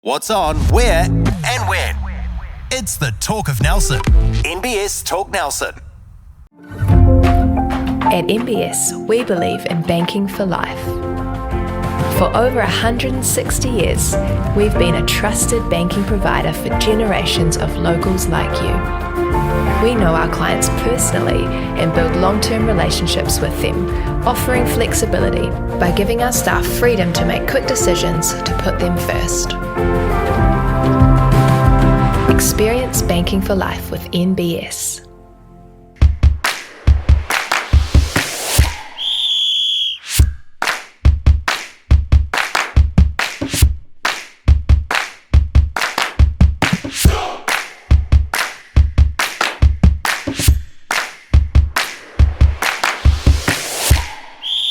What's on, where, and when. It's the Talk of Nelson. NBS Talk Nelson. At NBS, we believe in banking for life. For over 160 years, we've been a trusted banking provider for generations of locals like you. We know our clients personally and build long-term relationships with them, offering flexibility by giving our staff freedom to make quick decisions to put them first. Experience banking for life with NBS.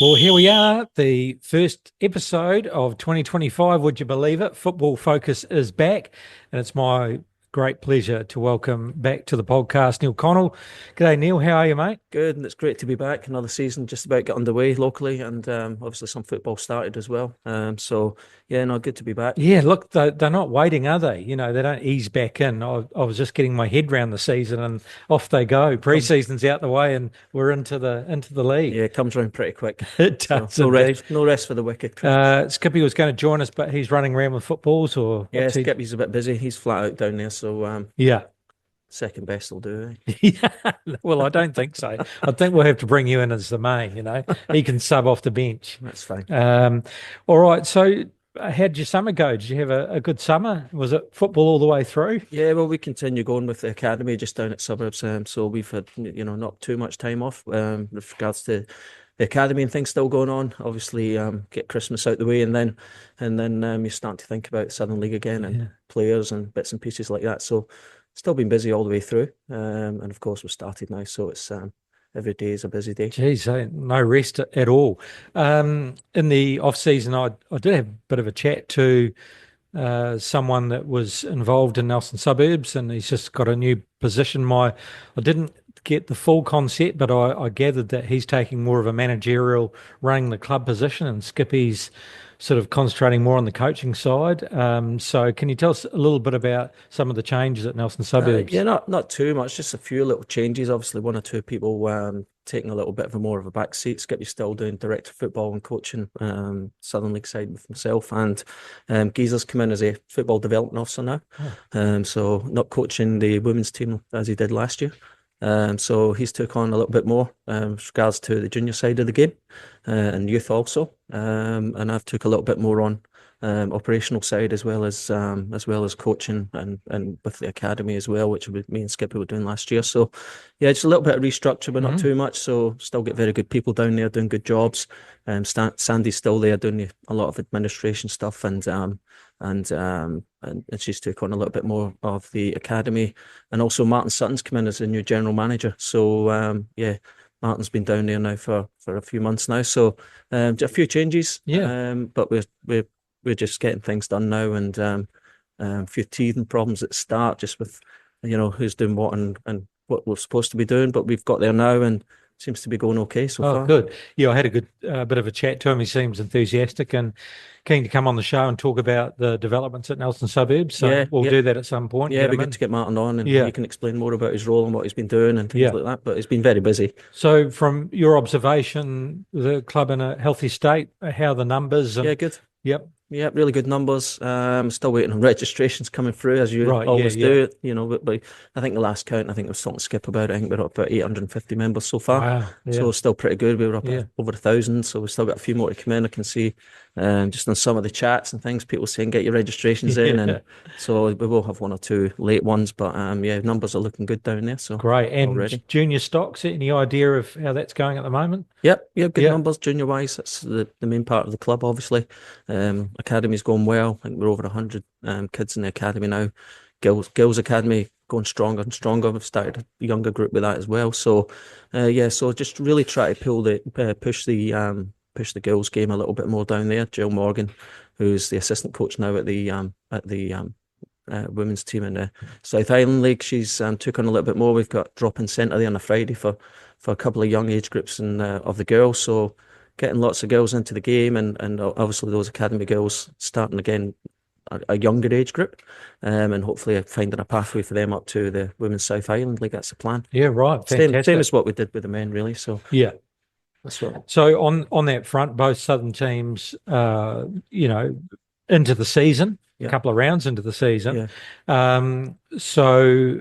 Well, here we are, the first episode of 2025. Would you believe it? Football Focus is back, and it's my great pleasure to welcome back to the podcast Neil Connell. G'day, Neil. How are you, mate? Good, and it's great to be back. Another season just about got underway locally, and obviously some football started as well. Good to be back. Yeah, look, they're not waiting, are they? You know, they don't ease back in. I was just getting my head around the season, and off they go. Pre-season's out the way, and we're into the league. Yeah, it comes around pretty quick. It does. So, no rest for the wicked. Skippy was going to join us, but he's running around with footballs, or yeah, Skippy's a bit busy. He's flat out down there, so yeah. Second best will do, eh? Yeah, well, I don't think so. I think we'll have to bring you in as the main, you know. He can sub off the bench. That's fine. All right, so how'd your summer go? Did you have a good summer? Was it football all the way through? Yeah, well, we continue going with the academy just down at Suburbs, so we've had, not too much time off with regards to the academy and things still going on. Obviously, get Christmas out the way, and then you start to think about Southern League again and players and bits and pieces like that. So still been busy all the way through, and of course we've started now, so it's every day is a busy day. Geez, no rest at all. In the off season, I did have a bit of a chat to someone that was involved in Nelson Suburbs, and he's just got a new position. I didn't get the full concept, but I gathered that he's taking more of a managerial, running the club position, and Skippy's sort of concentrating more on the coaching side. So can you tell us a little bit about some of the changes at Nelson Suburbs? Yeah, not too much, just a few little changes. Obviously, one or two people taking a little bit of a more of a back seat. Skippy's still doing director of football and coaching Southern League side with myself, and Geezer's come in as a football development officer now. So not coaching the women's team as he did last year. So he's took on a little bit more with regards to the junior side of the game and youth also, and I've took a little bit more on operational side as well as coaching and with the academy as well, which me and Skippy were doing last year. So yeah, just a little bit of restructure, but not too much. So still get very good people down there doing good jobs. Sandy's still there doing a lot of administration stuff, and she's took on a little bit more of the academy, and also Martin Sutton's come in as a new general manager. So Martin's been down there now for a few months now. So a few changes. But we're just getting things done now, and a few teething problems at the start, just with who's doing what and what we're supposed to be doing. But we've got there now, and seems to be going okay so far. Good. Yeah, I had a good bit of a chat to him. He seems enthusiastic and keen to come on the show and talk about the developments at Nelson Suburbs. So we'll do that at some point. Yeah, it'd be good to get Martin on, and he can explain more about his role and what he's been doing and things like that. But he's been very busy. So from your observation, the club in a healthy state, how are the numbers? Yeah, good. Yep. Yeah, really good numbers. Still waiting on registrations coming through, as you always do. But I think the last count, I think I was talking to Skip about it, I think we're up about 850 members so far. Wow. Yeah. So still pretty good. We were up at over 1,000, so we've still got a few more to come in. I can see just on some of the chats and things, people saying get your registrations in, and so we will have one or two late ones, but numbers are looking good down there. So great. And already. Junior stocks, any idea of how that's going at the moment? Good numbers junior wise. That's the main part of the club, obviously. Academy's going well. I think we're over 100 kids in the academy now. Girls Academy going stronger and stronger. We've started a younger group with that as well. So so just really try to push the girls game a little bit more down there. Jill Morgan, who's the assistant coach now at the women's team in the South Island League, she's took on a little bit more. We've got drop-in centre there on a Friday for a couple of young age groups of the girls. So getting lots of girls into the game, and obviously those academy girls starting again a younger age group, and hopefully finding a pathway for them up to the Women's South Island League. That's the plan. Yeah, right. Same Fantastic. as what we did with the men, really. So Yeah. that's what. So on that front, both Southern teams, into the season, a couple of rounds into the season. So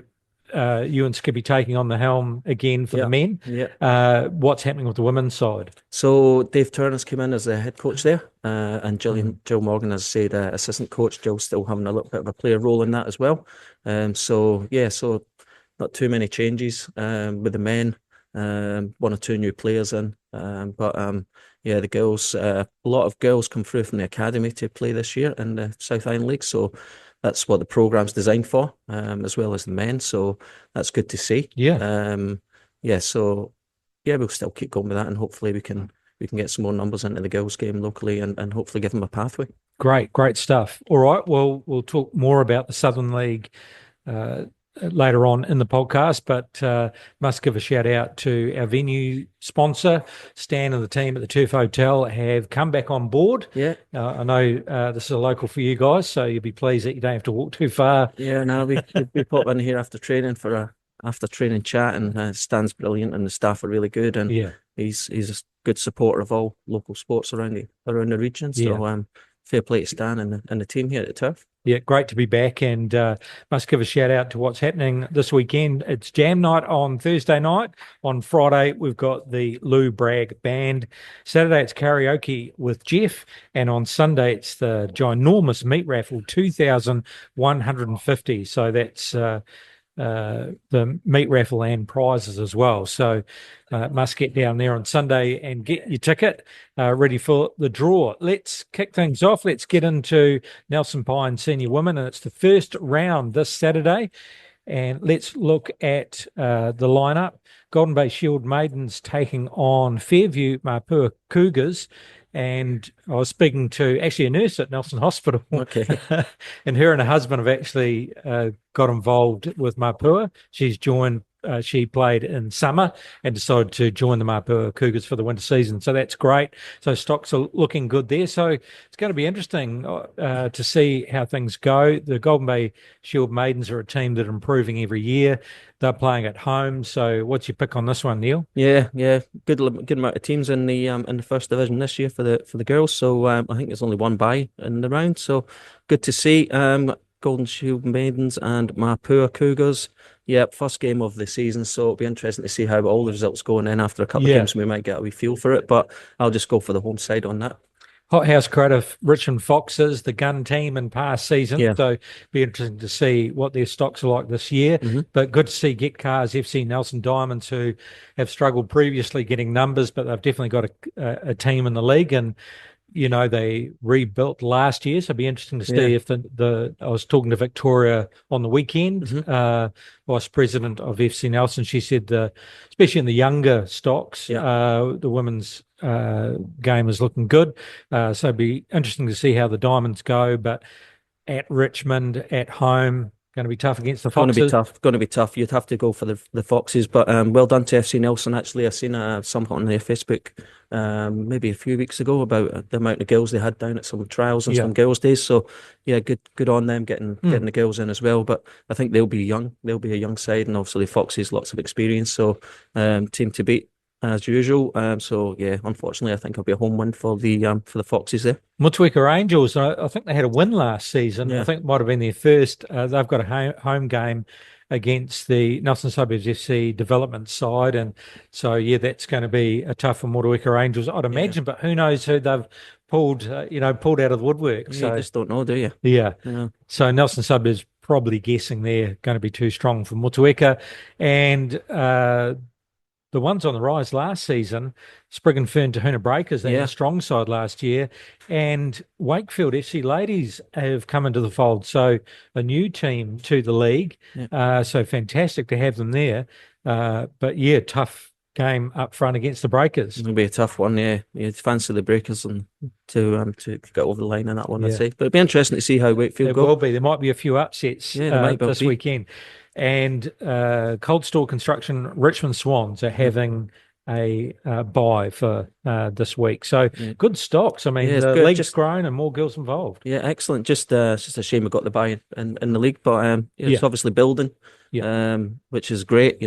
you and Skippy taking on the helm again for the men. Yeah. What's happening with the women's side? So Dave Turner's come in as the head coach there, and Jill Morgan, as I said, assistant coach. Jill's still having a little bit of a player role in that as well. So not too many changes with the men. One or two new players in, but the girls. A lot of girls come through from the academy to play this year in the South Island League. So that's what the program's designed for, as well as the men. So that's good to see. We'll still keep going with that, and hopefully we can get some more numbers into the girls' game locally, and hopefully give them a pathway. Great stuff. All right, well, we'll talk more about the Southern League later on in the podcast, but must give a shout out to our venue sponsor. Stan and the team at the Turf Hotel have come back on board. I know this is a local for you guys, so you'll be pleased that you don't have to walk too far. We pop in here after training for a after-training chat, and Stan's brilliant, and the staff are really good, and he's a good supporter of all local sports around the region. So fair play to Stan and the team here at the Turf. Yeah, great to be back, and must give a shout out to what's happening this weekend. It's jam night on Thursday night. On Friday, we've got the Lou Bragg Band. Saturday, it's karaoke with Jeff, and on Sunday, it's the ginormous meat raffle, 2,150. So that's the meat raffle and prizes as well. So must get down there on Sunday and get your ticket ready for the draw. Let's kick things off. Let's get into Nelson Pine Senior Women, and it's the first round this Saturday. And let's look at the lineup. Golden Bay Shield Maidens taking on Fairview Mapua Cougars. And I was speaking to actually a nurse at Nelson Hospital. Okay. And her and her husband have actually got involved with Mapua. She played in summer and decided to join the Mapua Cougars for the winter season. So that's great. So stocks are looking good there. So it's going to be interesting to see how things go. The Golden Bay Shield Maidens are a team that are improving every year. They're playing at home. So what's your pick on this one, Neil? Yeah. Good amount of teams in the first division this year for the girls. So I think there's only one bye in the round. So good to see. Golden Shield Maidens and Mapua Cougars. Yeah, first game of the season, so it'll be interesting to see how all the results go, and then after a couple of games we might get a wee feel for it, but I'll just go for the home side on that. Hothouse creative Richmond Foxes, the gun team in past season, so be interesting to see what their stocks are like this year. But good to see Get Cars FC Nelson Diamonds, who have struggled previously getting numbers, but they've definitely got a team in the league, and they rebuilt last year, so it'd be interesting to see if I was talking to Victoria on the weekend, vice president of FC Nelson. She said, especially in the younger stocks, the women's game is looking good. So it'd be interesting to see how the Diamonds go, but at Richmond, at home, going to be tough against the Foxes. Going to be tough. You'd have to go for the Foxes, but well done to FC Nelson. Actually, I've seen something on their Facebook maybe a few weeks ago about the amount of girls they had down at some trials and some girls' days. So yeah, good on them getting the girls in as well. But I think they'll be young. They'll be a young side, and obviously the Foxes lots of experience. So team to beat as usual. So yeah, unfortunately, I think it'll be a home win for the Foxes there. Motueka Angels, I think they had a win last season. I think it might have been their first. They've got a home game against the Nelson Suburbs FC development side, and so that's going to be a tough for Motueka Angels, I'd imagine. But who knows who they've pulled out of the woodwork? So you just don't know, do you? Yeah. So Nelson Suburbs probably guessing they're going to be too strong for Motueka, and the ones on the rise last season, Sprig and Fern Tahuna Breakers, they had a strong side last year, and Wakefield FC Ladies have come into the fold. So a new team to the league. So fantastic to have them there. But tough game up front against the Breakers. It'll be a tough one, You fancy the Breakers and to get over the line in that one, I'd say. But it'll be interesting to see how Wakefield go. There will be. There might be a few upsets this weekend. And Cold Store Construction Richmond Swans are having a bye for this week. So good stocks. I mean, Yeah, it's the good. league's grown and more girls involved. Yeah, excellent. Just it's just a shame we got the buy in the league, but it's Yeah. obviously building, Yeah. which is great.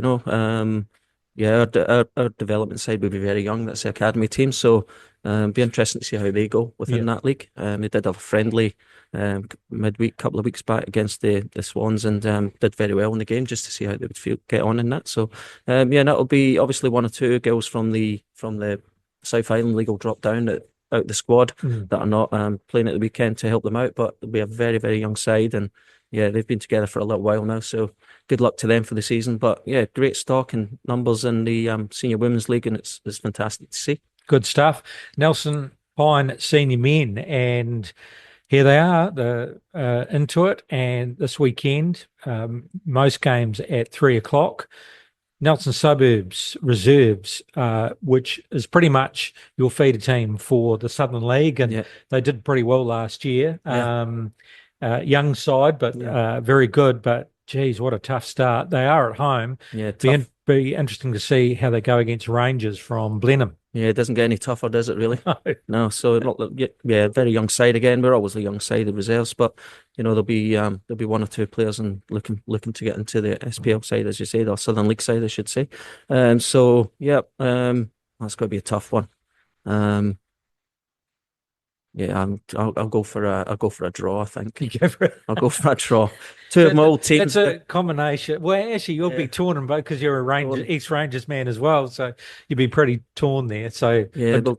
Yeah, our development side will be very young. That's the academy team, so be interesting to see how they go within that league. They did have a friendly midweek, couple of weeks back against the Swans, and did very well in the game, just to see how they would get on in that. So that'll be obviously one or two girls from the South Island League will drop down out the squad that are not playing at the weekend to help them out, but they'll be a very, very young side, and they've been together for a little while now, so good luck to them for the season. But great stock and numbers in the Senior Women's League, and it's fantastic to see. Good stuff. Nelson Pine Senior Men, and here they are, into it, and this weekend, most games at 3:00. Nelson Suburbs Reserves, which is pretty much your feeder team for the Southern League, and they did pretty well last year. Young side, but very good. But geez, what a tough start! They are at home. Yeah, be interesting to see how they go against Rangers from Blenheim. Yeah, it doesn't get any tougher, does it? Really? No. No. So very young side again. We're always a young side of reserves, but there'll be one or two players and looking to get into the SPL side, as you say, or Southern League side, I should say. That's going to be a tough one. I'll go for a draw, I think. I'll go for a draw. Two of my old teams. It's a combination. Well, actually, you'll be torn in both because you're a East Rangers man as well, so you'll be pretty torn there. So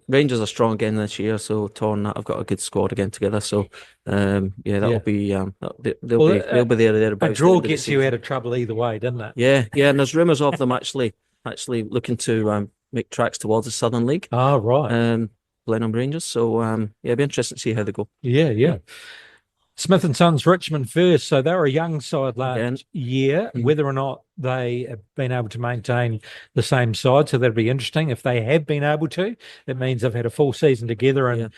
Rangers are strong again this year, so torn that I've got a good squad again together. So that'll be they'll be there. A draw gets you out of trouble either way, doesn't it? Yeah, and there's rumours of them actually looking to make tracks towards the Southern League. Oh, right. Blenheim Rangers. So it'll be interesting to see how they go. Yeah. Smith and Sons Richmond first. So they were a young side last year. Whether or not they have been able to maintain the same side, so that'd be interesting. If they have been able to, it means they've had a full season together, and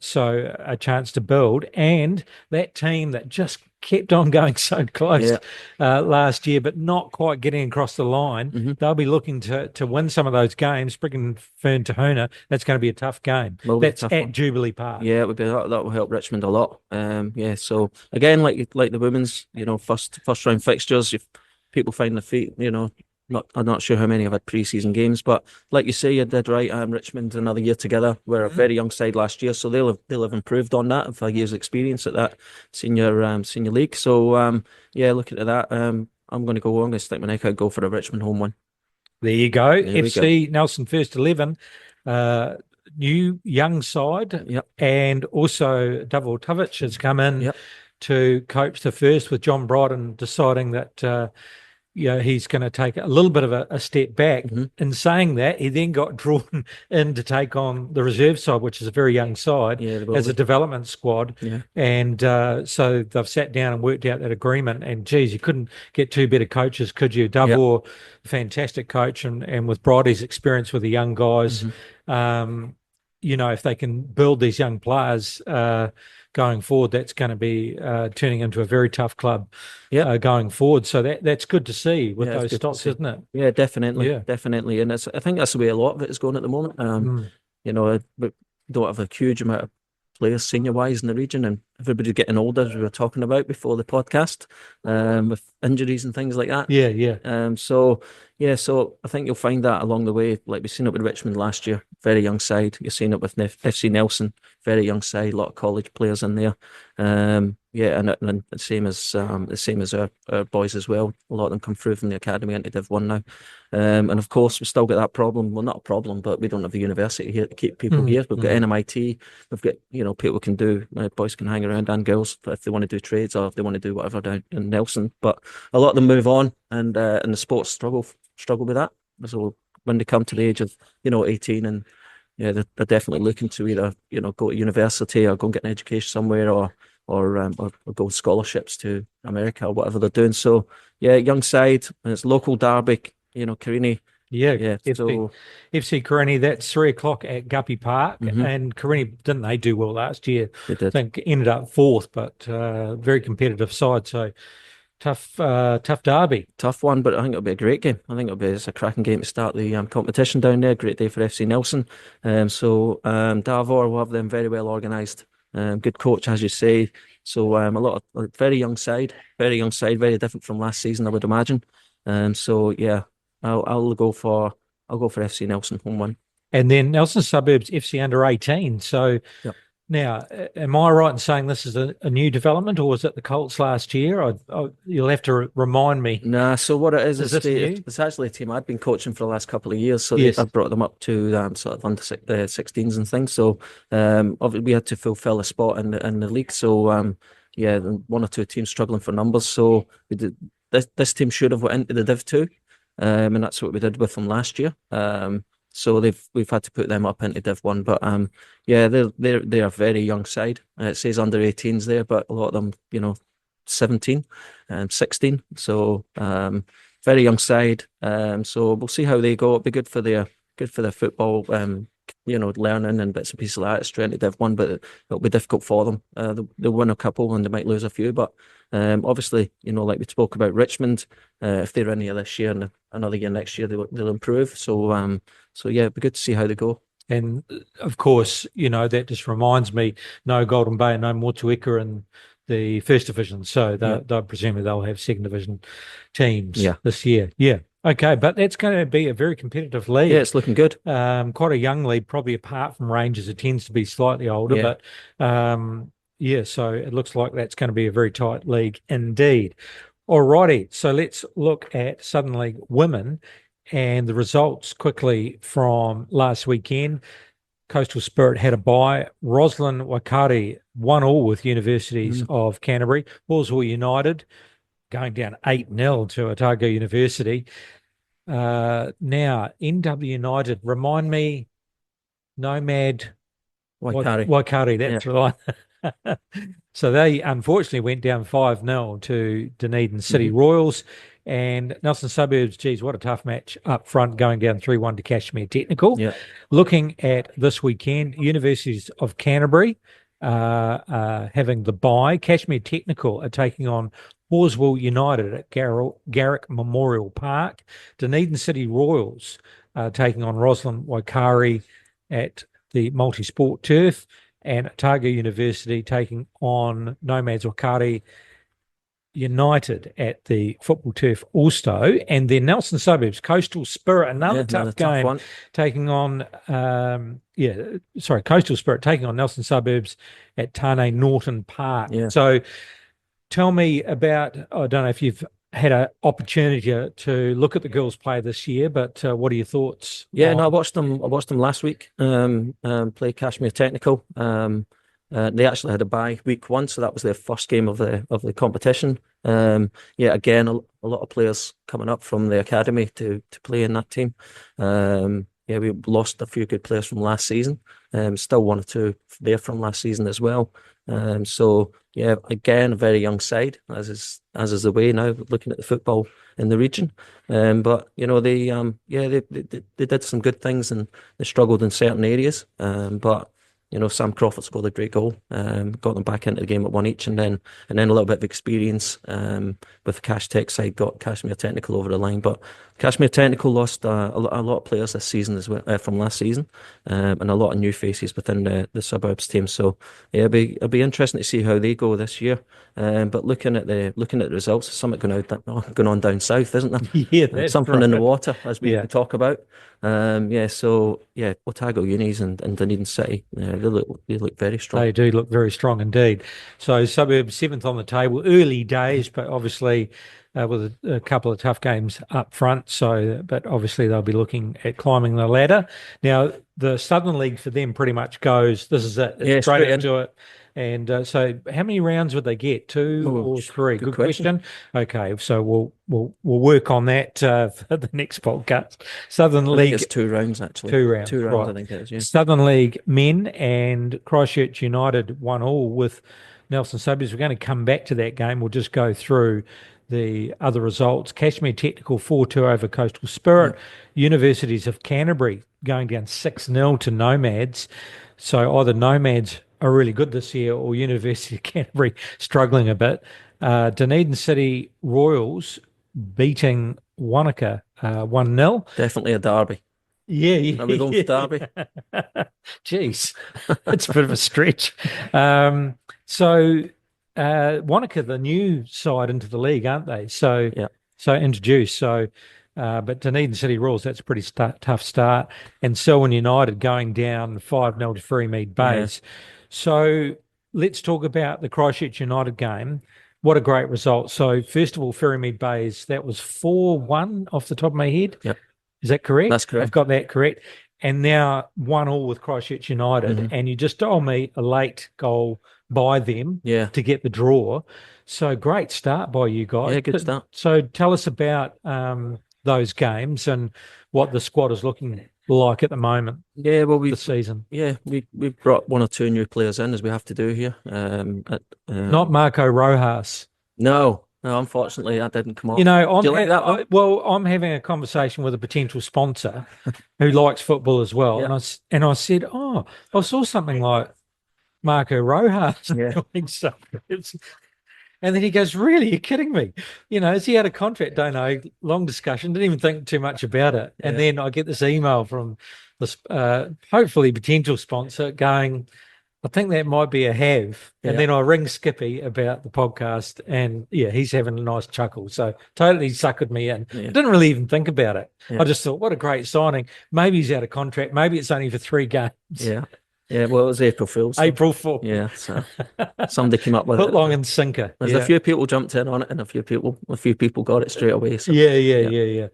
so a chance to build. And that team that just kept on going so close last year, but not quite getting across the line. They'll be looking to win some of those games. Spriggan Fern Tahuna, that's going to be a tough game. That's at Jubilee Park. Yeah, it would be that will help Richmond a lot. So again, like the women's, first round fixtures, if people find the feet, I'm not sure how many have had pre-season games, but like you say, you did right. Richmond another year together. We're a very young side last year, so they'll have improved on that, for a year's experience at that senior league. So looking at that, I'm going to stick my neck out, go for a Richmond home one. There you go. FC Nelson First 11, new young side, and also Davor Tovic has come in to coach the first, with John Bryden deciding that. He's going to take a little bit of a step back. In saying that, he then got drawn in to take on the reserve side, which is a very young side, as a development squad. And so they've sat down and worked out that agreement. And, geez, you couldn't get two better coaches, could you? Davor, fantastic coach, and with Bridie's experience with the young guys, if they can build these young players going forward, that's going to be turning into a very tough club going forward. So that's good to see with those stocks, isn't it? Yeah, definitely. And I think that's the way a lot of it is going at the moment. We don't have a huge amount of players senior-wise in the region, and everybody's getting older, as we were talking about before the podcast, with injuries and things like that. So I think you'll find that along the way, like we've seen it with Richmond last year, very young side. You're seeing it with FC Nelson, very young side, a lot of college players in there. And the same as our boys as well. A lot of them come through from the academy into Div 1 now. And of course, we've still got that problem. Well, not a problem, but we don't have the university here to keep people here. We've got NMIT. We've got, people can do, boys can hang around, and girls, if they want to do trades or if they want to do whatever down in Nelson. But a lot of them move on, and the sports struggle with that. So when they come to the age of 18, and they're definitely looking to either go to university or go and get an education somewhere, or go scholarships to America or whatever they're doing. So young side, and it's local derby, Carini. FC Carini, that's 3:00 at Guppy Park. And Carini, didn't they do well last year? They did. I think ended up fourth, but very competitive side. So Tough derby. Tough one, but I think it'll be a great game. I think it's a cracking game to start the competition down there. Great day for FC Nelson. Davor will have them very well organised. Good coach, as you say. So a lot of very young side, very different from last season, I would imagine. I'll go for FC Nelson home one. And then Nelson Suburbs FC under 18. So Yep. now, am I right in saying this is a new development, or was it the Colts last year? You'll have to remind me. Nah, so what it is new? it's actually a team I'd been coaching for the last couple of years. So Yes. I've brought them up to sort of under 16s and things. So obviously we had to fulfill a spot in the league. So one or two teams struggling for numbers. So we did this team should have went into the Div 2, and that's what we did with them last year. So we've had to put them up into Div 1, but they're a very young side. It says under 18s there, but a lot of them, 17 and 16. So very young side. So we'll see how they go. It'll be good for their football, learning and bits and pieces like that. Straight into Div 1, but it'll be difficult for them. They'll win a couple and they might lose a few, but obviously, like we spoke about Richmond, if they're in here this year and another year next year, they'll improve. So it'd be good to see how they go. And of course, that just reminds me, no Golden Bay and no Motueka in the first division. So they'll presumably they'll have second division teams this year. Yeah. Okay, but that's going to be a very competitive league. Yeah, it's looking good. Quite a young league, probably apart from Rangers. It tends to be slightly older, but so it looks like that's going to be a very tight league indeed. All righty, so let's look at Southern League Women and the results quickly from last weekend. Coastal Spirit had a bye. Roslyn Waikari 1-1 with Universities of Canterbury. Hawesville United going down 8-0 to Otago University. Now, NW United, remind me, Nomad Waikari, that's right. So they unfortunately went down 5-0 to Dunedin City Royals. And Nelson Suburbs, geez, what a tough match up front, going down 3-1 to Cashmere Technical. Yeah. Looking at this weekend, Universities of Canterbury having the bye. Cashmere Technical are taking on Hawesville United at Garrick Memorial Park. Dunedin City Royals taking on Roslyn Waikari at the multi-sport turf, and Otago University taking on Nomads Waikari United at the football turf also. And then Nelson Suburbs, Coastal Spirit, another tough game, one. Taking on Coastal Spirit taking on Nelson Suburbs at Tane Norton Park. Yeah. So tell me about, I don't know if you've had an opportunity to look at the girls play this year, but what are your thoughts? Yeah, I watched them last week, play Cashmere Technical. They actually had a bye week 1, so that was their first game of the competition. Again, a lot of players coming up from the academy to play in that team. We lost a few good players from last season. Still 1 or 2 there from last season as well. Again, a very young side, as is the way now, looking at the football in the region. But they did some good things and they struggled in certain areas. But Sam Crawford scored a great goal, got them back into the game at 1 each, and then a little bit of experience with the Cash Tech side got Cashmere Technical over the line. But Cashmere Technical lost a lot of players this season as well, from last season, and a lot of new faces within the Suburbs team. So it'll be interesting to see how they go this year. But looking at the results, there's something going on down south, isn't there? Yeah, that's something right. In the water, as we talk about. Otago Unis and Dunedin City, they look very strong. They do look very strong indeed. So Suburbs 7th on the table, early days, but obviously with a couple of tough games up front. But obviously they'll be looking at climbing the ladder. Now the Southern League for them pretty much goes, this is it, it's straight into it. And so how many rounds would they get? 2 or 3? Good question. Okay, so we'll work on that for the next podcast. Southern League. I think it's 2 rounds actually. 2 rounds. 2 rounds, right. I think it is. Yeah. Southern League men and Christchurch United 1-1 with Nelson Suburbs. We're going to come back to that game. We'll just go through the other results. Cashmere Technical 4-2 over Coastal Spirit. Universities of Canterbury going down 6-0 to Nomads. So either Nomads are really good this year or University of Canterbury struggling a bit. Dunedin City Royals beating Wanaka 1-0. Definitely a derby. Yeah. Are we going for derby? Jeez, it's a bit of a stretch. So Wanaka, the new side into the league, aren't they? So Yeah. so introduced. So but Dunedin City Royals, that's a pretty tough start. And Selwyn United going down 5-0 to Freemead Bays. So let's talk about the Christchurch United game. What a great result. So first of all, Freemead Bays, that was 4-1 off the top of my head. Yep. Is that correct? That's correct. I've got that correct. And now 1-1 with Christchurch United. And you just told me a late goal by them to get the draw. So great start by you guys. Yeah, good start. So tell us about those games and what the squad is looking like at the moment. Yeah, well, the season. Yeah, we've brought 1 or 2 new players in, as we have to do here. Not Marco Rojas. No, unfortunately, that didn't come off. You know, Do you like that one? I'm having a conversation with a potential sponsor who likes football as well, and I said, "Oh, I saw something like Marco Rojas doing something." And then he goes, "Really? You're kidding me? You know, is he out of contract? Don't know." Long discussion. Didn't even think too much about it. And then I get this email from this hopefully potential sponsor going, "I think that might be a have." And then I ring Skippy about the podcast, and he's having a nice chuckle. So totally suckered me in. I didn't really even think about it. I just thought, what a great signing. Maybe he's out of contract. Maybe it's only for 3 games. Yeah, well, it was April Fool's. April Fool. Yeah, so somebody came up with Put it. long and sinker. There's a few people jumped in on it, and a few people got it straight away. So. Yeah.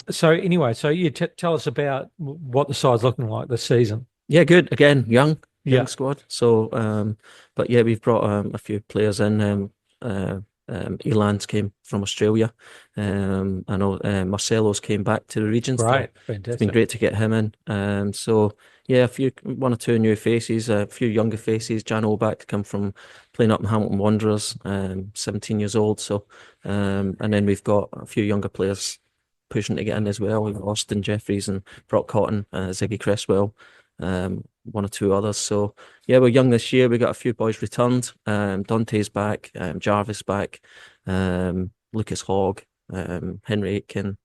So anyway, so you tell us about what the side's looking like this season. Yeah, good. Again, young squad. So, but yeah, we've brought a few players in. Elan's came from Australia. I know Marcelo's came back to the regions. Right, fantastic. It's been great to get him in. So yeah, 1 or 2 new faces, a few younger faces. Jan Oback come from playing up in Hamilton Wanderers, 17 years old. So, and then we've got a few younger players pushing to get in as well. We've Austin Jeffries and Brock Cotton, Ziggy Cresswell, 1 or 2 others. So yeah, we're young this year. We got a few boys returned. Dante's back, Jarvis back, Lucas Hogg, Henry Aitken,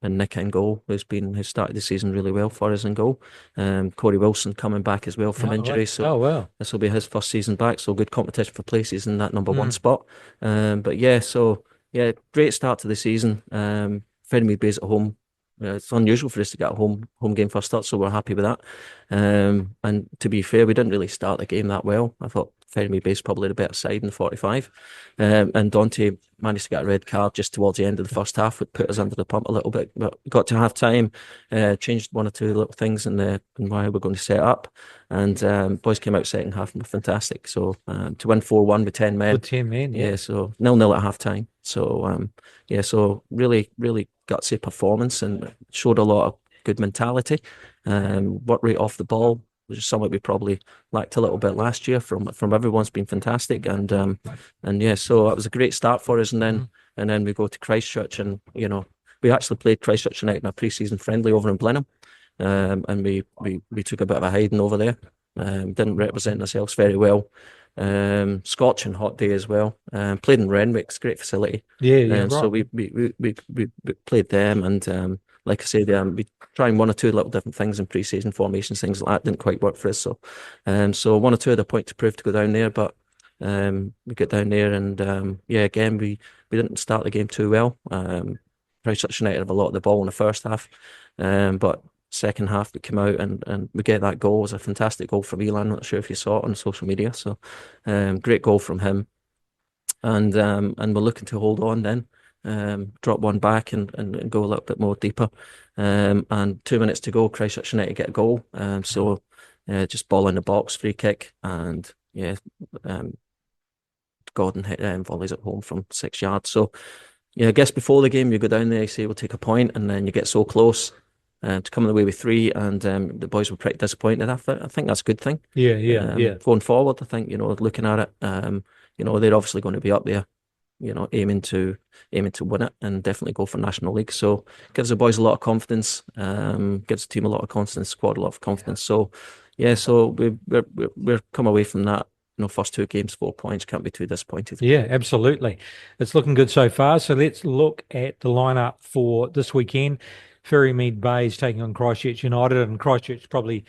and Nick in goal, who started the season really well for us in goal. Corey Wilson coming back as well from injury. So this will be his first season back. So good competition for places in that number 1 spot. But yeah, so yeah, great start to the season. Ferrymead Bay's at home. It's unusual for us to get a home game first start, so we're happy with that. And to be fair, we didn't really start the game that well. I thought Ferrymead Bay's probably the better side in 45. And Dante managed to get a red card just towards the end of the first half, which put us under the pump a little bit. But we got to half time, changed 1 or 2 little things in why we're going to set up. And boys came out second half and were fantastic. So to win 4-1 with 10 men. With 10 men, yeah. So 0-0 at half time. So so really, really gutsy performance and showed a lot of good mentality. Work rate off the ball, which is something we probably lacked a little bit last year from everyone's been fantastic. And yeah, so that was a great start for us. And then we go to Christchurch, and you know, we actually played Christchurch United in a pre-season friendly over in Blenheim. And we took a bit of a hiding over there. Didn't represent ourselves very well. Scorching hot day as well. Played in Renwick's great facility. Right. So we played them, and like I said, we trying 1 or 2 little different things in pre-season formations, things like that didn't quite work for us. So 1 or 2 had a point to prove to go down there, but we got down there, and again we didn't start the game too well. Christchurch United have a lot of the ball in the first half, but second half we came out and we get that goal. It was a fantastic goal from Elan. Not sure if you saw it on social media. So great goal from him, and we're looking to hold on then, drop 1 back and go a little bit more deeper, and 2 minutes to go, Christchurch United get a goal. So just ball in the box, free kick, and Gordon hit volleys at home from 6 yards. So yeah, I guess before the game you go down there, you say we'll take a point, and then you get so close to coming away with 3, and the boys were pretty disappointed. I think that's a good thing. Yeah. Going forward, I think, you know, looking at it, you know, they're obviously going to be up there, you know, aiming to win it and definitely go for National League. So gives the boys a lot of confidence, gives the team a lot of confidence, squad a lot of confidence. So yeah, so we're come away from that first 2 games, 4 points. Can't be too disappointed. Yeah, absolutely. It's looking good so far. So let's look at the lineup for this weekend. Ferrymead Bay's taking on Christchurch United, and Christchurch probably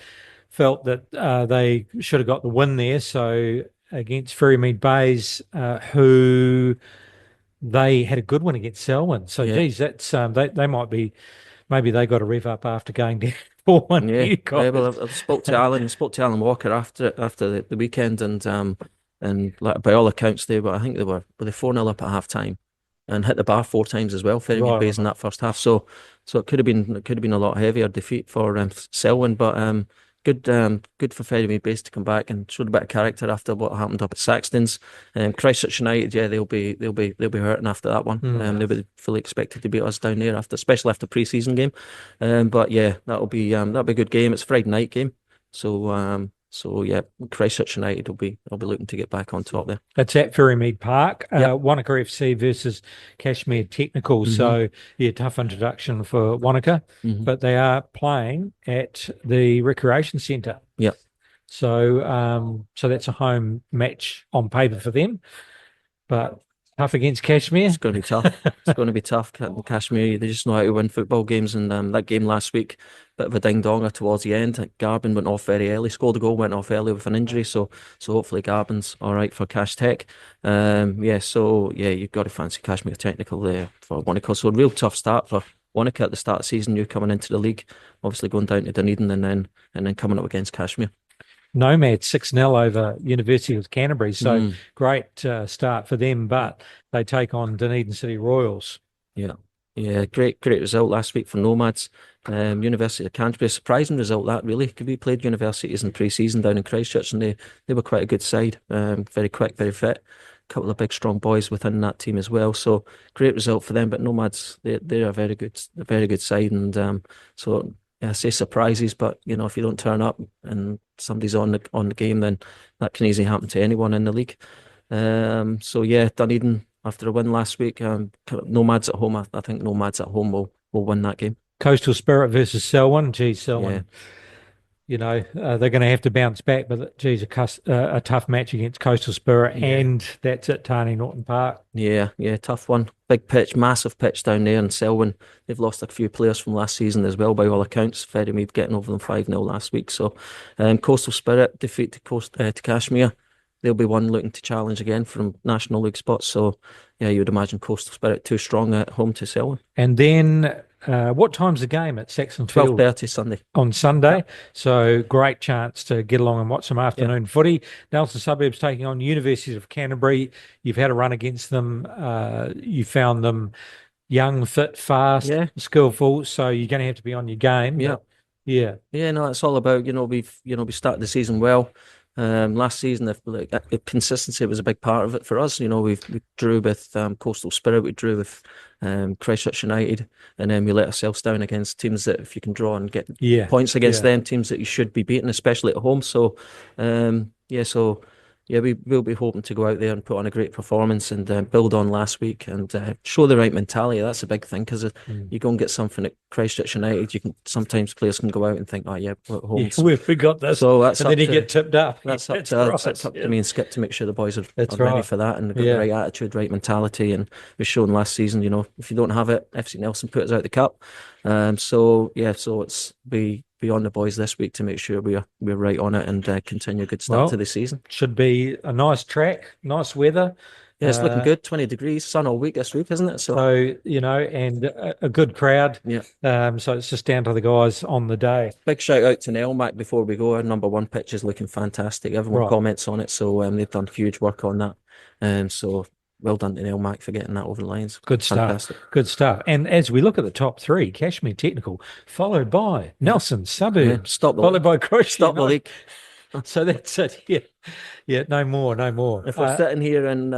felt that they should have got the win there. So against Ferrymead Bay's, who they had a good one against Selwyn. So, geez, that's they might be, maybe they got to rev up after going down 4-1. Yeah, well, I spoke to Alan Walker after the weekend, and like, by all accounts, I think they were 4-0 up at half time and hit the bar 4 times as well, Ferrymead Bay's in that first half. So it could have been a lot heavier defeat for Selwyn, but good for Ferrymead Bay to come back and show a bit of character after what happened up at Saxton's. Christchurch United, they'll be hurting after that one. They were fully expected to beat us down there especially after pre-season game. But yeah, that'll be a good game. It's a Friday night game, so yeah, Christchurch United will be looking to get back on top there. It's at Ferrymead Park. Wanaka FC versus Cashmere Technical. So yeah, tough introduction for Wanaka, but they are playing at the Recreation Centre. Yep. So that's a home match on paper for them, but tough against Cashmere. It's going to be tough. It's going to be tough. Cashmere, they just know how to win football games, and that game last week, bit of a ding-donger towards the end. Garbin went off very early, scored a goal, went off early with an injury, so hopefully Garbin's all right for Cash Tech. You've got to fancy Cashmere Technical there for Wanaka. So a real tough start for Wanaka at the start of the season. You're coming into the league, obviously going down to Dunedin and then coming up against Cashmere. Nomad 6-0 over University of Canterbury. So great start for them, but they take on Dunedin City Royals. Yeah, great result last week for Nomads. University of Canterbury, a surprising result that really. We played universities in pre-season down in Christchurch, and they were quite a good side. Very quick, very fit. A couple of big strong boys within that team as well. So great result for them. But Nomads, they're a very good side, and so. Yeah, I say surprises, but if you don't turn up and somebody's on the game, then that can easily happen to anyone in the league. Dunedin after a win last week. Nomads at home. I think Nomads at home will win that game. Coastal Spirit versus Selwyn. Selwyn. Yeah. They're going to have to bounce back, but a tough match against Coastal Spirit, and that's at Tani Norton Park. Yeah, tough one. Big pitch, massive pitch down there in Selwyn. They've lost a few players from last season as well, by all accounts. Ferrymead getting over them 5-0 last week. So, Coastal Spirit defeat to Cashmere. They'll be one looking to challenge again from National League spots. So, yeah, you would imagine Coastal Spirit too strong at home to Selwyn. And then, what time's the game at Saxon Field? 12:30 Sunday. On Sunday. So great chance to get along and watch some afternoon footy. Nelson Suburbs taking on University of Canterbury. You've had a run against them. You found them young, fit, fast, skillful. So you're going to have to be on your game. Yeah, no, it's all about, we started the season well. Last season, consistency was a big part of it for us. We drew with Coastal Spirit, we drew with Christchurch United, and then we let ourselves down against teams that if you can draw and get points against them, teams that you should be beating, especially at home. So, we will be hoping to go out there and put on a great performance and build on last week and show the right mentality. That's a big thing, because you go and get something at Christchurch United, sometimes players can go out and think, we're at home. We've got this. So that's and then you get tipped up. That's up to me and Skip to make sure the boys are ready for that, and they've got the right attitude, right mentality. And we've shown last season, if you don't have it, FC Nelson put us out the cup. So it's be on the boys this week to make sure we're right on it and continue a good start to the season. Should be a nice track, nice weather. Yeah, it's looking good. 20 degrees, sun all week this week, isn't it? So and a good crowd. Yeah. So it's just down to the guys on the day. Big shout out to Nelmac before we go. Our number 1 pitch is looking fantastic. Everyone comments on it, so they've done huge work on that. So well done to Nelmac for getting that over the lines. Good stuff. Fantastic. Good stuff. And as we look at the top 3, Cashmere Technical, followed by Nelson Suburbs, followed by Christchurch. Stop the league. So that's it. Yeah. No more. If we're sitting here and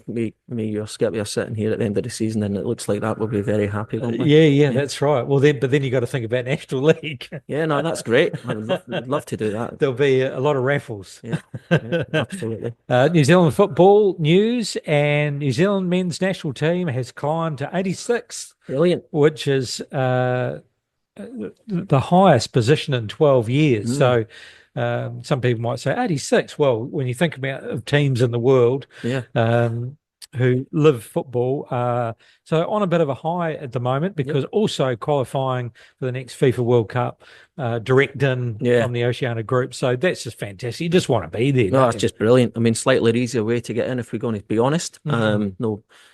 me or Skip are sitting here at the end of the season, and it looks like that, we'll be very happy, won't we? Yeah, that's right. Well, then you got to think about National League. Yeah, no, that's great. I'd love to do that. There'll be a lot of raffles. Yeah, absolutely. New Zealand football news, and New Zealand men's national team has climbed to 86th. Brilliant. Which is the highest position in 12 years. So Some people might say 86. Well, when you think about of teams in the world, who live football, so on a bit of a high at the moment, because also qualifying for the next FIFA World Cup, direct in from the Oceania group. So that's just fantastic. You just want to be there. No, it's just brilliant. I mean, slightly easier way to get in if we're going to be honest.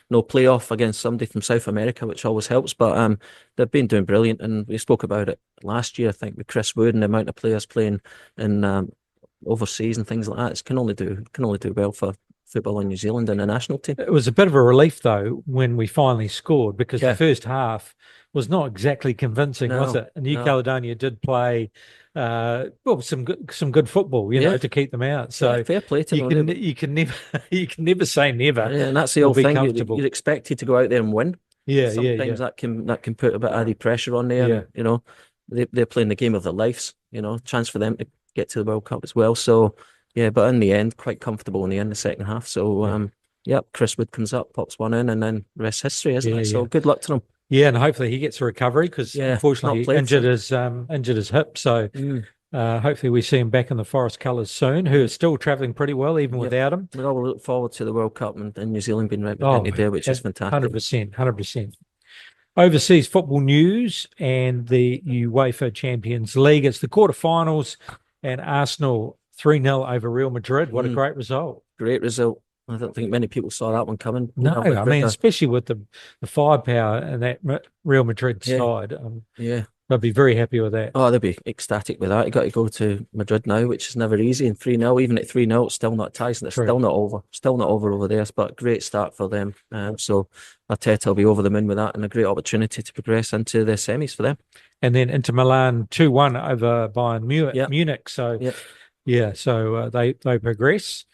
No playoff against somebody from South America, which always helps. But they've been doing brilliant, and we spoke about it last year, I think, with Chris Wood and the amount of players playing in overseas and things like that. It can only do well for football in New Zealand and the national team. It was a bit of a relief though when we finally scored, because the first half was not exactly convincing, was it? And New Caledonia did play some good football, you know, to keep them out. So fair play to them. You can never say never. Yeah, and that's the old thing. You're expected to go out there and win. Sometimes that can put a bit of added pressure on there. Yeah. You know, they're playing the game of their lives. You know, chance for them to get to the World Cup as well. So yeah, but in the end, quite comfortable in the end, the second half. So Chris Wood comes up, pops one in, and then the rest history, isn't it? So good luck to them. Yeah, and hopefully he gets a recovery, because unfortunately he injured his hip. So hopefully we see him back in the Forest colours soon, who is still travelling pretty well even without him. We all look forward to the World Cup and New Zealand being represented there, which is fantastic. 100%. Overseas football news and the UEFA Champions League. It's the quarterfinals, and Arsenal 3-0 over Real Madrid. What a great result. Great result. I don't think many people saw that one coming. No, I mean, especially with the firepower and that Real Madrid side. They'll be very happy with that. Oh, they'll be ecstatic with that. You got to go to Madrid now, which is never easy. And 3-0, even at 3-0, it's still not ties, and it's still not over. Still not over there. But great start for them. So Arteta will be over the moon with that, and a great opportunity to progress into the semis for them. And then Inter Milan 2-1 over Bayern Munich. So so they progress.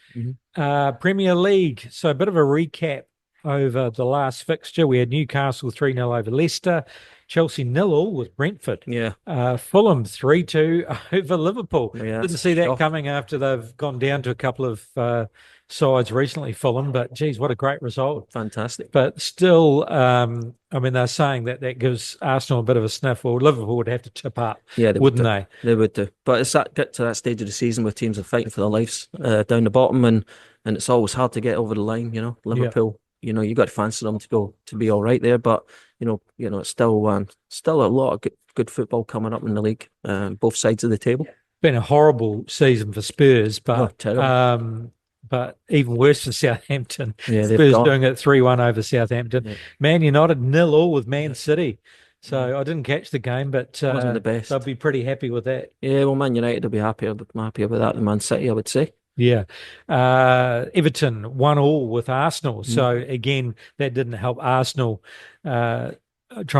Premier League. So a bit of a recap over the last fixture. We had Newcastle 3-0 over Leicester. Chelsea 0-0 with Brentford. Fulham 3-2 over Liverpool. Didn't see that coming after they've gone down to a couple of sides recently, Fulham, but geez, what a great result. Fantastic. But still, I mean, they're saying that gives Arsenal a bit of a sniff, or Liverpool would have to tip up, wouldn't they? They would do. But it's get to that stage of the season where teams are fighting for their lives down the bottom, and it's always hard to get over the line, you know. Liverpool, you know, you got to fancy them to be all right there, but you know, it's still a lot of good football coming up in the league, both sides of the table. Been a horrible season for Spurs, but terrible. But even worse for Southampton. Spurs doing it 3-1 over Southampton. Man United 0-0 with Man City. So I didn't catch the game, but wasn't the best. They'll be pretty happy with that. Yeah, well, Man United will be happier about that than Man City, I would say. Yeah. Everton 1-1 with Arsenal. So again, that didn't help Arsenal trying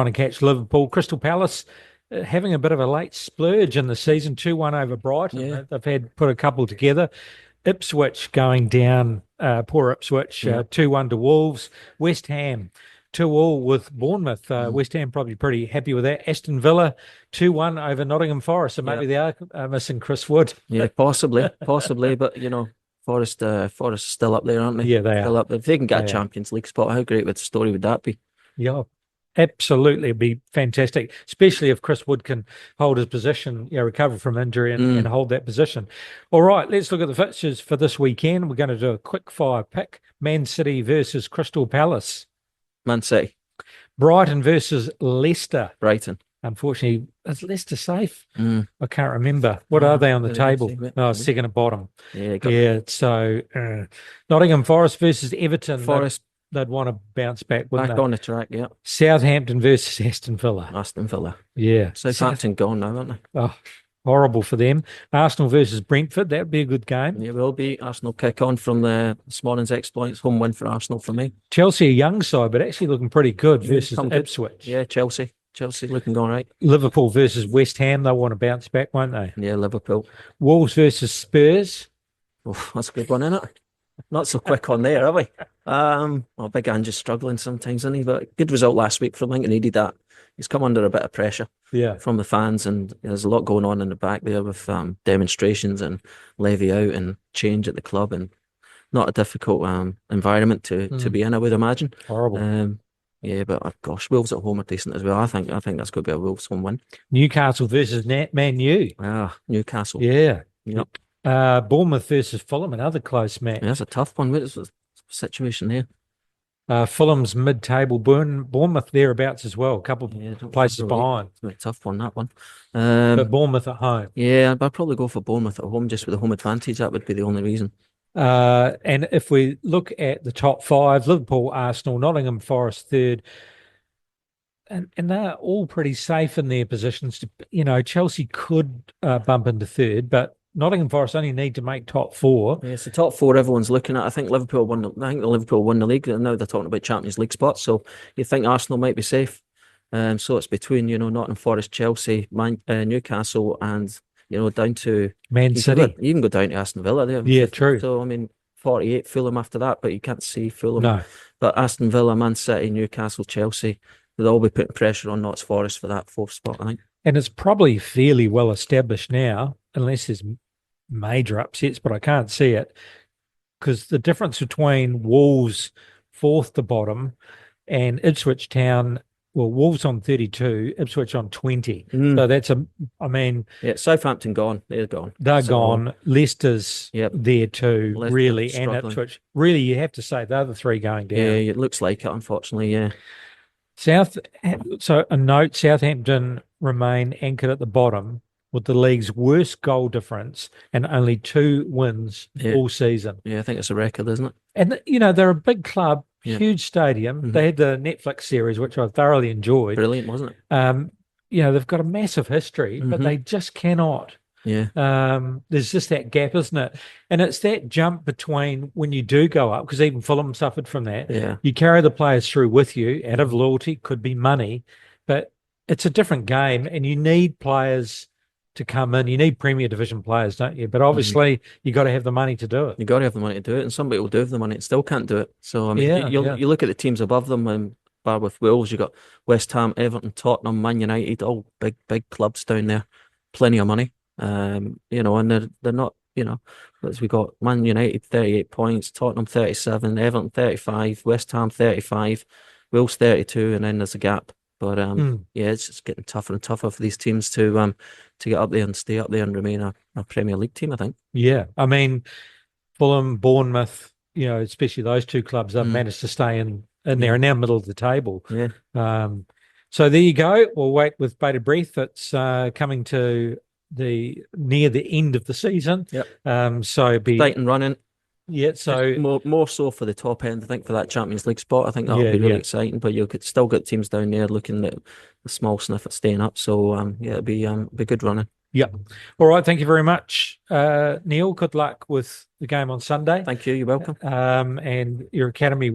to catch Liverpool. Crystal Palace having a bit of a late splurge in the season, 2-1 over Brighton. They've put a couple together. Ipswich going down, poor Ipswich, 2-1 to Wolves. West Ham 2-2 with Bournemouth. West Ham probably pretty happy with that. Aston Villa 2-1 over Nottingham Forest. So maybe they are missing Chris Wood. Yeah, possibly. But you know, Forest are still up there, aren't they? Yeah, they still are. Up there. If they can get a Champions League spot, how great would the story would that be? Yeah. Absolutely, it'd be fantastic, especially if Chris Wood can hold his position, recover from injury and hold that position. All right, let's look at the fixtures for this weekend. We're going to do a quick fire pick. Man City versus Crystal Palace. Man City. Brighton versus Leicester. Brighton. Unfortunately, is Leicester safe? I can't remember. What are they on the table? Second at bottom. So Nottingham Forest versus Everton. Forest. They'd want to bounce back, wouldn't they? Back on the track, yeah. Southampton versus Aston Villa. Aston Villa. Yeah. Southampton gone now, aren't they? Oh, horrible for them. Arsenal versus Brentford. That would be a good game. Yeah, it will be. Arsenal kick on from this morning's exploits. Home win for Arsenal for me. Chelsea, a young side, but actually looking pretty good versus Ipswich. Yeah, Chelsea looking all right. Liverpool versus West Ham. They'll want to bounce back, won't they? Yeah, Liverpool. Wolves versus Spurs. Oh, that's a good one, isn't it? Not so quick on there, are we? Well, Big Ange's struggling sometimes, isn't he? But good result last week from him. He needed that. He's come under a bit of pressure from the fans, and there's a lot going on in the back there with demonstrations and levy out and change at the club, and not a difficult environment to be in, I would imagine. Horrible. Yeah, but gosh, Wolves at home are decent as well. I think that's going to be a Wolves home win. Newcastle versus Man U. Newcastle. Yeah. Yep. Bournemouth versus Fulham, another close match. Yeah, that's a tough one. What is the situation there? Fulham's mid-table, Bournemouth thereabouts as well, a couple of places behind. It's a tough one, that one. But Bournemouth at home. Yeah, I'd probably go for Bournemouth at home, just with the home advantage. That would be the only reason. And if we look at the top five, Liverpool, Arsenal, Nottingham Forest third, and they're all pretty safe in their positions. Chelsea could bump into third, but Nottingham Forest only need to make top four. Yeah, it's the top four everyone's looking at. I think Liverpool won. I think Liverpool won the league, and now they're talking about Champions League spots. So you think Arsenal might be safe. So it's between Nottingham Forest, Chelsea, Newcastle, and down to Man City. You can go down to Aston Villa there. Yeah, true. So I mean, 48 Fulham after that, but you can't see Fulham. No. But Aston Villa, Man City, Newcastle, Chelsea, they'll all be putting pressure on Notts Forest for that fourth spot, I think. And it's probably fairly well established now, unless there's major upsets, but I can't see it, because the difference between Wolves fourth to bottom and Ipswich Town, well, Wolves on 32, Ipswich on 20. So that's yeah, Southampton gone. They're gone. They're gone. Leicester's there too, Leicester really, struggling. and Ipswich. Really, you have to say they're the three going down. Yeah, it looks like it, unfortunately, yeah. So a note, Southampton remain anchored at the bottom with the league's worst goal difference and only 2 wins all season. Yeah, I think it's a record, isn't it? And, they're a big club, huge stadium. They had the Netflix series, which I thoroughly enjoyed. Brilliant, wasn't it? They've got a massive history, but they just cannot. Yeah. There's just that gap, isn't it? And it's that jump between when you do go up, because even Fulham suffered from that. Yeah. You carry the players through with you out of loyalty, could be money, but it's a different game, and you need players to come in. You need Premier Division players, don't you? But obviously, you got to have the money to do it. You got to have the money to do it, and somebody will do have the money and still can't do it. So I mean, you look at the teams above them, and bar with Wolves, you got West Ham, Everton, Tottenham, Man United, all big clubs down there, plenty of money. And they're not. As we got Man United 38 points, Tottenham 37, Everton 35, West Ham 35, Wolves 32, and then there's a gap. But it's just getting tougher and tougher for these teams to get up there and stay up there and remain a Premier League team, I think. Yeah. I mean, Fulham, Bournemouth, especially those two clubs have managed to stay in there and now middle of the table. Yeah. So there you go. We'll wait with bated breath. It's coming to near the end of the season. Yep. So be tight and running. Yeah, so more so for the top end, I think, for that Champions League spot. I think that'll be really exciting. But you could still get teams down there looking at the small sniff at staying up. So it'll be good running. Yeah. All right. Thank you very much, Neil. Good luck with the game on Sunday. Thank you. You're welcome. And your academy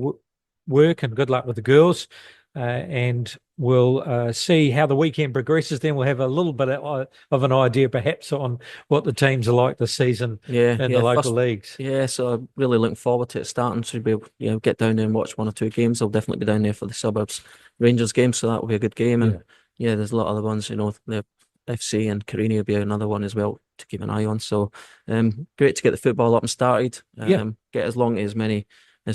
work, and good luck with the girls. And we'll see how the weekend progresses. Then we'll have a little bit of an idea, perhaps, on what the teams are like this season in the local leagues. Yeah, so I'm really looking forward to it starting. So be able, get down there and watch 1 or 2 games. I'll definitely be down there for the Suburbs Rangers game, so that will be a good game. And there's a lot of other ones. The FC and Carini will be another one as well to keep an eye on. So great to get the football up and started. Get as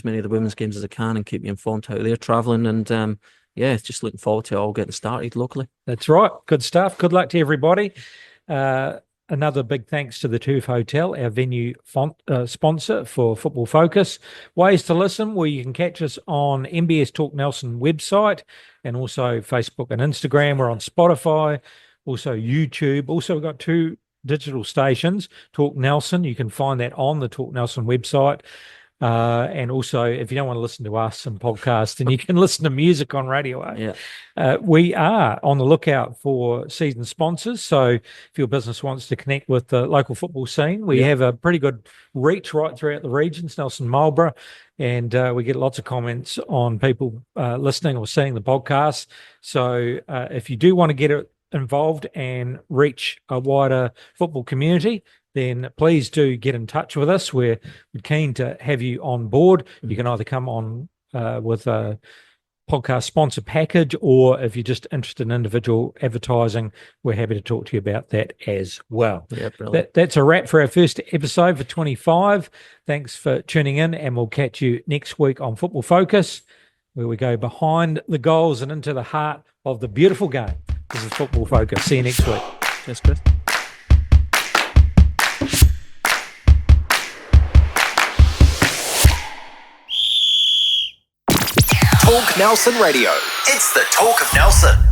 many of the women's games as I can and keep you informed how they're travelling. And just looking forward to it all getting started locally. That's right. Good stuff. Good luck to everybody. Another big thanks to the Turf Hotel, our venue sponsor for Football Focus. Ways to listen, well, you can catch us on NBS Talk Nelson website and also Facebook and Instagram. We're on Spotify, also YouTube. Also, we've got 2 digital stations, Talk Nelson. You can find that on the Talk Nelson website. And also, if you don't want to listen to us and podcast, then you can listen to music on radio. We are on the lookout for season sponsors. So if your business wants to connect with the local football scene, we have a pretty good reach right throughout the regions, Nelson, Marlborough, and we get lots of comments on people listening or seeing the podcast. So if you do want to get involved and reach a wider football community, then please do get in touch with us. We're keen to have you on board. You can either come on with a podcast sponsor package, or if you're just interested in individual advertising, we're happy to talk to you about that as well. Yeah, brilliant. That's a wrap for our first episode for 25. Thanks for tuning in, and we'll catch you next week on Football Focus, where we go behind the goals and into the heart of the beautiful game. This is Football Focus. See you next week. Cheers, Chris. Nelson Radio. It's the Talk of Nelson.